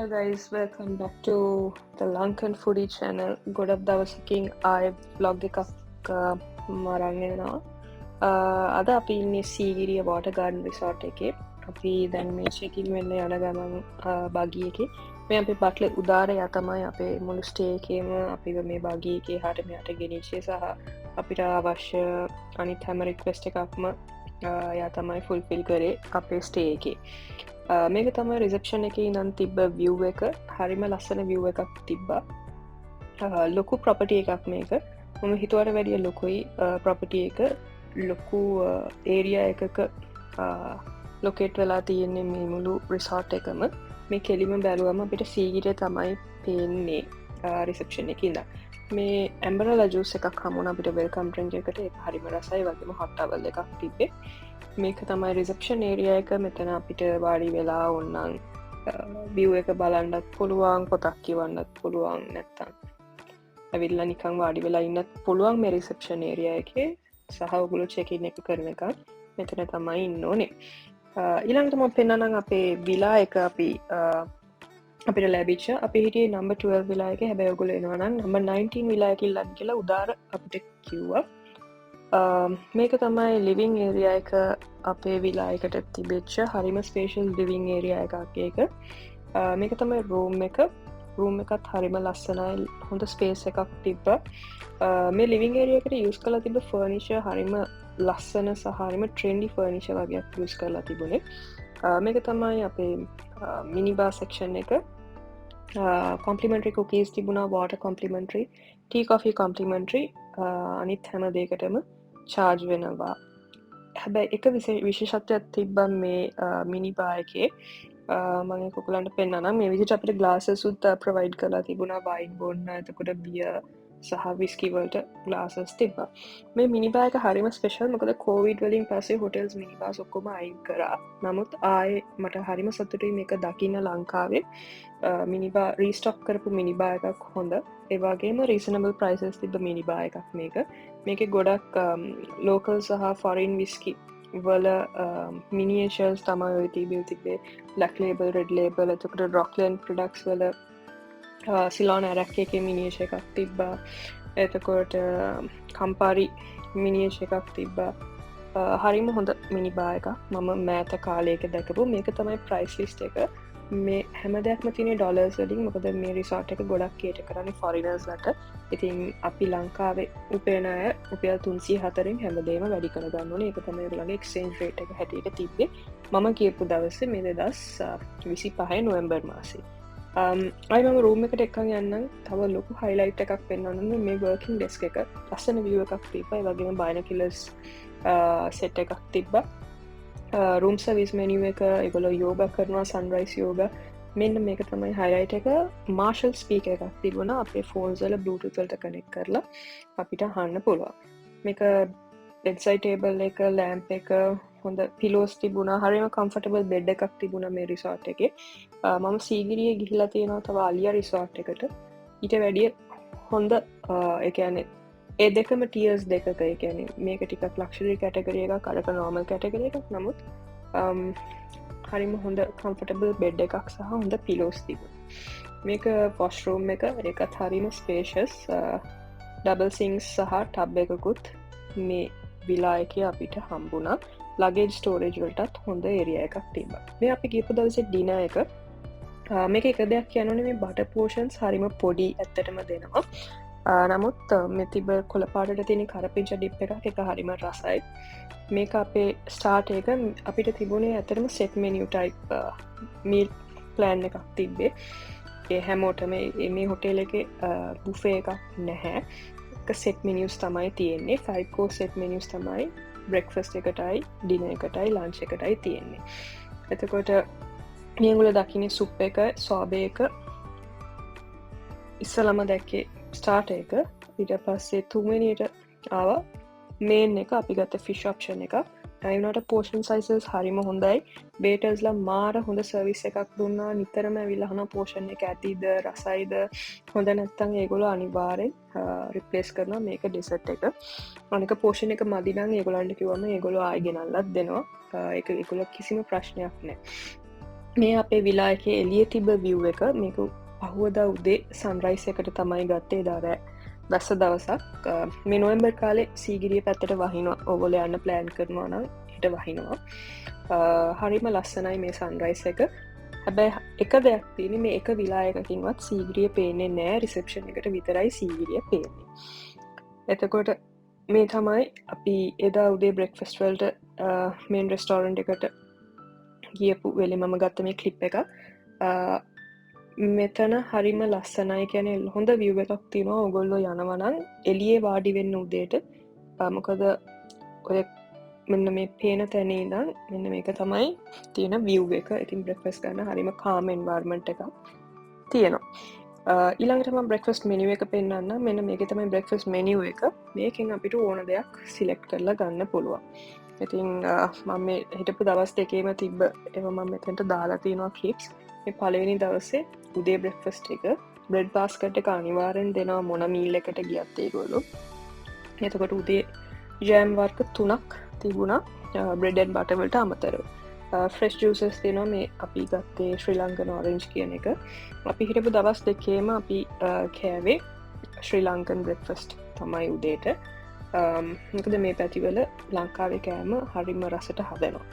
Hello guys, welcome back to the Lankan Foodie channel. ගොඩක් දවසකින් ආය vlog එකක් මරන් එනවා. අද අපි ඉන්නේ සීගිරිය water garden resort එකේ. අපි දැන් මේ check-in වෙන්න යන ගමන් බගී එකේ. මේ අපේ බට්ලර් උදාරයා තමයි අපේ මුළු stay එකේම අපිව මේ බගී එකේ හරියට මෙහාට ගෙනිච්චේ සහ අපිට අවශ්‍ය අනිත් හැම request එකක්ම එයා තමයි fulfill කරේ අපේ stay එකේ. මේක තමයි රිසෙප්ෂන් එක ඉඳන් තිබ්බ view එක. හරිම ලස්සන view එකක් තිබ්බා. ලොකු property එකක් මේක. මම හිතුවට වැඩිය ලොකුයි property එක. ලොකු area එකක locate වෙලා තියෙන්නේ මේ මුළු resort එකම. මේ කෙලිම බැලුවම අපිට සීගිරිය තමයි පේන්නේ රිසෙප්ෂන් එකේ ඉඳන්. මේ ඇම්බරලා ජූස් එකක් හමුණා අපිට වෙල්කම් ඩ්‍රින්ක් එකට. ඒක හරිම රසයි. වගේම hot towel එකක් තිබ්බේ. මේක තමයි රිසෙප්ෂන් ඒරියා එක. මෙතන අපිට වාඩි වෙලා ඕනනම් view එක බලන්නත් පුළුවන්, පොතක් කියවන්නත් පුළුවන්, නැත්තම් ඇවිල්ලා නිකන් වාඩි වෙලා ඉන්නත් පුළුවන් මේ රිසෙප්ෂන් ඒරියා එකේ. සහ ඔයගොල්ලෝ check in එක කරන එක මෙතන තමයි ඉන්න ඕනේ. ඊළඟට මම පෙන්නනම් අපේ විලා එක අපිට ලැබිච්ච. අපි හිටියේ number 12 විලා එකේ. හැබැයි ඔයගොල්ලෝ එනවා නම් number 19 විලා එකේ ඉල්ලන්න කියලා උදාර අපිට කිව්වා. මේක තමයි ලිවිං ඒරියා එක අපේ විලා එකට තිබෙච්ච හරිම ස්පේෂල් ලිවිං ඒරියා එකක් ඒක. මේක තමයි රූම් එකත් හරිම ලස්සනයි. හොඳ ස්පේස් එකක් තිබ්බා. මේ ලිවිං ඒරියා එකට යූස් කරලා තිබ්බ ෆර්නිචර් හරිම ලස්සන සහ හරිම ට්‍රෙන්ඩි ෆර්නිචර් වගේක් යූස් කරලා තිබුණේ. මේක තමයි අපේ මිනි බාර් සෙක්ෂන් එක. complimentary cookies තිබුණා, water complimentary, tea coffee complimentary, අනිත් හැම දෙයකටම charge වෙනවා. හැබැයි එක විශේෂත්වයක් තිබ්බා මේ මිනි බාර් එකේ. මම ඒක ඔයගලන්ට පෙන්නන්නම්. මේ විදිහට අපිට glasses උත් provide කරලා තිබුණා wine බොන්න. එතකොට beer සහ whisky වලට glasses තිබ්බා. මේ මිනි බාර් එක හරිම ස්පෙෂල්. මොකද COVID වලින් පස්සේ hotels මිනි බාර්ස් ඔක්කොම අයින් කරා. නමුත් ආයේ මට හරිම සතුටුයි මේක දකින්න ලංකාවේ. මිනි බාර් රීස්ටොක් කරපු මිනි බාර් එකක් හොඳ. ඒ වගේම reasonable prices තිබ්බ මිනි බාර් එකක් මේක. මේකේ ගොඩක් local සහ foreign whisky වල miniatures තමයි ඔය තිබ්බේ. black label, red label, එතකොට Rockland products වල සිලෝන් ඇරක් එකේ miniature එකක් තිබ්බා. එතකොට කම්පාරි miniature එකක් තිබ්බා. හරිම හොඳ මිනි බාර් එකක්. මම මෑත කාලයක දැකපු. මේක තමයි price list එක. මේ හැම දෙයක්ම තියෙන්නේ ඩොලර්ස් වලින්. මොකද මේ රිසෝට් එක ගොඩක් cater කරන්නේ foreigners ලට. ඉතින් අපි ලංකාවේ උපයන අය රුපියල් 304න් හැමදේම වැඩි කරගන්න ඕනේ. ඒක තමයි ඒගොල්ලන්ගේ exchange rate එක හැටියට තිබ්බේ. මම කියපු දවසේ මේ 2025 නොවැම්බර් මාසේ. අයි මම රූම් එකට එක්කන් යන්නම්. තව ලොකු highlight එකක් පෙන්වන්නම්. මේ working desk එක ලස්සන view එකක් තිබ්බා. ඒ වගේම binoculars set එකක් තිබ්බා. room service menu එක ඒගොල්ලෝ yoga කරනවා, sunrise yoga. මෙන්න මේක තමයි highlight එක. Marshall speaker එකක් තිබුණා. අපේ phones වල bluetooth වලට connect කරලා අපිට අහන්න පුළුවන්. මේක bedside table එක, lamp එක, හොඳ pillows තිබුණා. හරිම comfortable bed එකක් තිබුණා මේ resort එකේ. මම සීගිරියේ ගිහිලා තියෙනවා තව අලියා resort එකට. ඊට වැඩිය හොඳ ඒ කියන්නේ ඒ දෙකම tiers දෙකක. ඒ කියන්නේ මේක ටිකක් luxury category එකක්, අරක normal category එකක්. නමුත් හරිම හොඳ comfortable bed එකක් සහ හොඳ pillows තිබුණා. මේක washroom එක. ඒකත් හරිම spacious. double sinks සහ tub එකකුත් මේ විලා එකේ අපිට හම්බුණා. luggage storage වලටත් හොඳ area එකක් තිබ්බා. මේ අපි ගියපු දවසේ dinner එක. මේක එක දෙයක් කියනෝනේ මේ butter portions හරිම පොඩි ඇත්තටම දෙනවා. නමුත් මේ තිබ්බ කොළ පාටට තියෙන කරපිංචා ඩිප් එකක් එක හරිම රසයි. මේක අපේ ස්ටාර්ට් එක අපිට තිබුණේ ඇත්තටම set menu type meal plan එකක් තිබ්බේ. ඒ හැමෝටම මේ හොටෙල් එකේ buffet එකක් නැහැ. එක set menus තමයි තියෙන්නේ. 5 course set menus තමයි breakfast එකටයි, dinner එකටයි, lunch එකටයි තියෙන්නේ. එතකොට මේගොල්ලෝ දකින්නේ සුප් එක, සෝබේ එක ඉස්සලම දැක්කේ ස්ටාර්ට් එක. ඊට පස්සේ තුන්වෙනියට ආවා මේන් එක. අපි ගත්ත ෆිෂ් ඔප්ෂන් එක. ඒනට පෝෂන් සයිසස් හරිම හොඳයි. බේටර්ස්ලා මාර හොඳ සර්විස් එකක් දුන්නා. නිතරම ඇවිල්ලා අහන පෝෂන් එක ඇතිද, රසයිද, හොඳ නැත්නම් ඒගොල්ලෝ අනිවාර්යෙන් රිප්ලේස් කරනවා මේක ඩෙසර්ට් එක. අනික පෝෂන් එක මදි නම් ඒගොල්ලන්ට කිව්වම ඒගොල්ලෝ ආයෙ ගෙනල්ලත් දෙනවා. ඒක ඒගොල්ලෝ කිසිම ප්‍රශ්නයක් නැහැ. මේ අපේ විලායක එලිය තිබ විව් එක මේක පහුවදා උදේ සන්රයිස් එකට තමයි ගත්තේ දාරෑ බැස්ස දවසක් මේ නොවම්බර් කාලේ සීගිරිය පැත්තට වහිනවා ඔගොල යන්න ප්ලෑන් කරනවා නම් හිට වහිනවා හරිම ලස්සනයි මේ සන්රයිස් එක හැබැයි එක දෙයක් තියන මේ එක විලායකින්වත් සීගිරිය පේනෙ නෑ රිසප්ෂන් එකට විතරයි සීගිරිය පේන්නේ එතකොට මේ තමයි අපි එදා උදේ බ්‍රෙක් ෆෙස්ටවල්ට මේන් රෙස්ටෝරන්ට් එකට ගියපු වෙලි මම ගත්ත මේ කලිප් එක මෙතන හරිම ලස්සනයි කියන හොඳ විව් එකක් තිනවා ඔගොල්ලෝ යනවනන් එලියේ වාඩිවෙන්න උදේට මොකද ඔය මෙන්න මේ පේන තැනීදම් මෙන්න මේක තමයි තියෙන විව් එක ඉතින් බ්‍රෙක්ෆස් ගන්න හරිම කාමෙන් වර්මන්ට් එක තියෙනවා ඊළඟටම බ්‍රෙක්ෆස් මෙනිුව එක පෙන්න්න මෙන්න මේක තමයි බ්‍රෙක්ෆස් මෙනිුව එක මේකින් අපිට ඕන දෙයක් සිලෙක්් කරලා ගන්න පුළුවන් ඉතින් මම හිටපු දවස් දෙකේම තිබ්බ එම මම මෙතැන්ට දාලා තියෙනවා කලිප්ස් පලවෙනි දවසේ උදේ බ්‍රෙක්ෆස්ට එක බ්‍රෙඩ් පාස්කට එක අනිවාරෙන් දෙනවා මොන මීල් එකට ගියත්තේ ගොලු එතකොට උදේ ජෑම් වර්ක 3ක් තිබුණා බ්‍රෙඩන් බටවලට අමතර ෆ්‍රෙස්් ජසස් දෙනවා මේ අපි ගත්තේ ශ්‍රී ලංකන ඔරෙන්ජ් කියන එක අපි හිටපු දවස් දෙකේම අපි කෑවේ ශ්‍රී ලංකන් බ්‍රෙක්ෆස්ට් තමයි උදේට මොකද මේ පැතිවල ලංකාවේ කෑම හරිම රසට හදනවා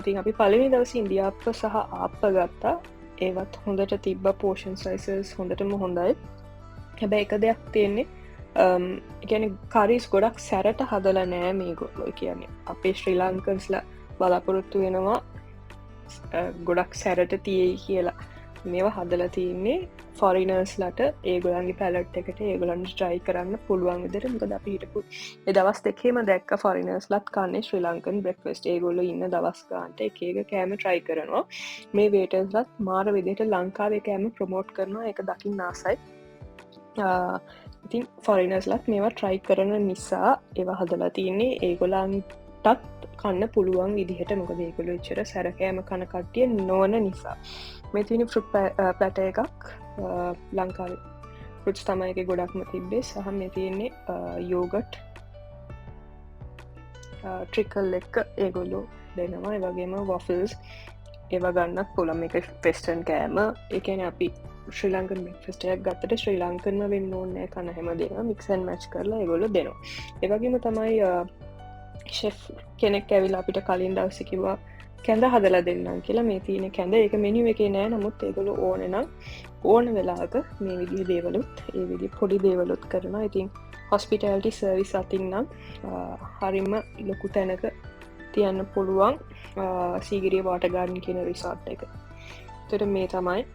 ඉතින් අපි පලවෙනි දවස ඉන්දියාප්ප සහ ආප්ප ගත්තා ඒවත් හොඳට තිබ්බ පෝෂන් සයිසස් හොඳටම හොඳයි හැබැ එක දෙයක් තියෙන්නේ ගැන කරිස් ගොඩක් සැරට හදල නෑ මේ ගොල්ලො කියන්නේ අපේ ශ්‍රී ලංකන්ස්ල බලාපොරොත්තු වෙනවා ගොඩක් සැරට තියෙයි කියලා මේවා හදල තියන්නේ ෆොරිනර්ස්ලට ඒගොලන්ගේ පැලට් එකට ඒගොලන් ට්‍රයි කරන්න පුළුවන් විදිහට මොකද අපි හිටපු ඒ දවස් දෙකේම දැක්ක ෆොරිනර්ස්ලත් කන්නේ ශ්‍රී ලංකන් බ්‍රෙක්ෆාස්ට් ඒගොල්ලෝ ඉන්න දවස් ගානට එක කෑම try කරනවා මේ වේටර්ස්ලත් මාර විදිහට ලංකාවේ කෑම ප්‍රොමෝට් කරනවා ඒක දකින්න ආසයි ඉතින් ෆොරිනර්ස්ලත් මේවා try කරන නිසා ඒවා හදලා තියන්නේ ඒගොලන්ටත් කන්න පුළුවන් විදිහට මොකද ඒගොල්ලෝ ඉච්චර සැරකෑම කන කට්ටිය නොවන නිසා මේ තියෙන ෆෘට් ප්ලැට එකක් ලංකාවේ ෆෘට්ස් තමයි එක ගොඩක්ම තිබ්බේ සහ මේ තියෙන්නේ යෝගට් ට්‍රිකල් එක්ක ඒගොල්ලෝ දෙනවා ඒ වගේම වොෆල්ස් ඒවා ගන්නත් පුළුවන් මේක වෙස්ටර්න් කෑම ඒ කියන්නේ අපි ශ්‍රී ලංකන් බ්‍රෙක්ෆාස්ට් එකක් ගත්තට ශ්‍රී ලංකන්ම වෙන්න ඕනේ කන හැම දෙයක්ම මික්ස් ඇන්ඩ් මැච් කරලා ඒගොල්ලෝ දෙනවා ඒ වගේම තමයි ෂෙෆ් කෙනෙක් ඇවිල්ලා අපිට කලින් දවසේ කිව්වා කැඳ හදලා දෙන්නම් කියලා මේ තියෙන කැඳ ඒක මෙනියු එකේ නෑ නමුත් ඒගොල්ලෝ ඕනේ නම් ඕන වෙලාවක මේ විදිහේ දේවලුත් ඒ විදිහේ පොඩි දේවලුත් කරනවා. ඉතින් හොස්පිටැලිටි සර්විස් අතින් නම් හරිම ලොකු තැනක තියන්න පුළුවන් සීගිරිය වෝටර් ගාඩන් කියන රිසෝට් එක. ඒතර මේ තමයි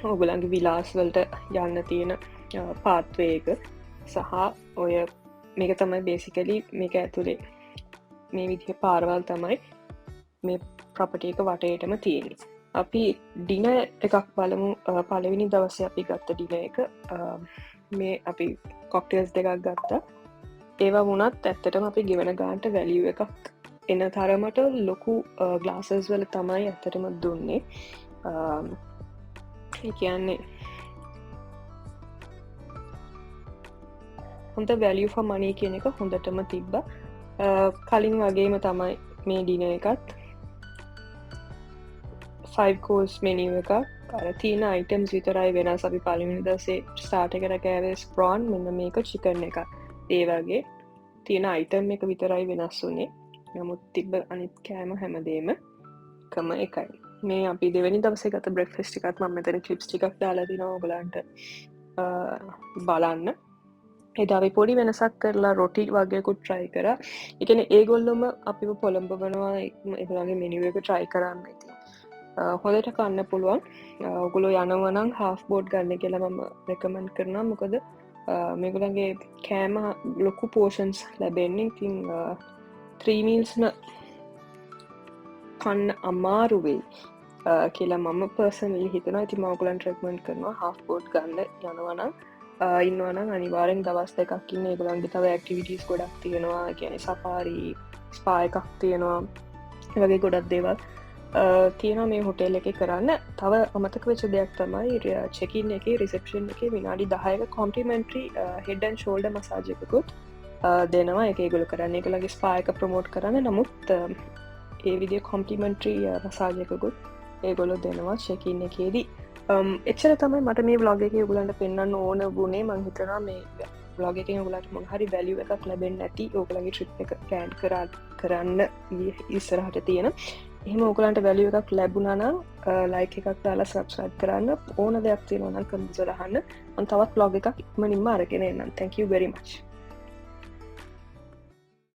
ඔයගොල්ලන්ගේ විලාස් වලට යන්න තියෙන පාත්වේ එක සහ ඔය මේක තමයි බේසිකලි මේක ඇතුලේ මේ විදිහේ පාරවල් තමයි මේ ප්‍රොපර්ටි එක වටේටම තියෙන්නේ. අපි ඩින එකක් බලමු පළවෙනි දවසේ අපි ගත්ත ඩින එක මේ අපි කොක්ටේල්ස් දෙකක් ගත්තා. ඒවා වුණත් ඇත්තටම අපි ගෙවන ගානට වැලියු එකක් එන තරමට ලොකු ග්ලාසස් වල තමයි ඇත්තටම දුන්නේ. ඒ කියන්නේ හොඳ වැලියු ෆොර් මනි කියන එක හොඳටම තිබ්බා. කලින් වගේම තමයි මේ ඩින එකත් 5 course menu එකක් අර තියෙන items විතරයි වෙනස් අපි පළවෙනි දවසේ start එකට කෑවේ prawn මෙන්න මේක chicken එක. ඒ වගේ තියෙන item එක විතරයි වෙනස් වුනේ. නමුත් තිබ්බ අනිත් කෑම හැමදේම එකම එකයි. මේ අපි දෙවෙනි දවසේ ගත breakfast එකත් මම මෙතන clips ටිකක් දාලා දිනවා ඔයගලන්ට බලන්න. එදා අපි පොඩි වෙනසක් කරලා රොටි වගේකුත් try කරා. ඒ කියන්නේ ඒගොල්ලොම අපිව පොළඹවනවා ඒගොල්ලන්ගේ menu එක try කරන්න ඉතින්. හොඳට කන්න පුළුවන් ඔගොල්ලෝ යනවා නම් half board ගන්න කියලා මම recommend කරනවා මොකද මේගොල්ලන්ගේ කෑම ලොකු portions ලැබෙන්නේ ඉතින් 3 mealsම කන්න අමාරු වෙයි කියලා මම personally හිතනවා ඉතින් මම ඔයගොල්ලන්ට recommend කරනවා half board ගන්න යනවා නම් ඉන්නවා නම් අනිවාර්යෙන් දවස් දෙකක් ඉන්න ඒගොල්ලන්ගේ තව activities ගොඩක් තියෙනවා ඒ කියන්නේ safari spa එකක් තියෙනවා ඒ වගේ ගොඩක් දේවල් තියෙනවා මේ හොටෙල් එකේ කරන්න. තව අමතක වෙච්ච දෙයක් තමයි check-in එකේ reception එකේ විනාඩි 10ක complimentary head and shoulder massage එකකුත් දෙනවා. ඒක ඒගොල්ලෝ කරන්නේ ඒගොල්ලන්ගේ spa එක promote කරන්න. නමුත් ඒ විදිහේ complimentary massage එකකුත් ඒගොල්ලො දෙනවා චෙකින් එකේදී. එච්චර තමයි මට මේ බ්ලොග් එක ගුලන්ට පෙන්න්න ඕන ගුණේ මංහිතනා මේ බ්ලොග එක ගුලට මොහරි බැලිව එකක් ලැබෙන් ඇති ඕකලගේ ට්‍රිප් එක පෑන් කරන්න ඉස්සරහට තියෙන එහම ඕකලන්ට වැලිය එකක් ලැබුණනම් ලයික එකක් දාලා සබස්ක්‍රයිබ් කරන්න ඕන දෙයක් තියෙනවනම් කම්සලහන්න අන් තවත් බ්ලොග් එකක් ඉක්මනින්ම අරගෙන එන්නම්. Thank you very much.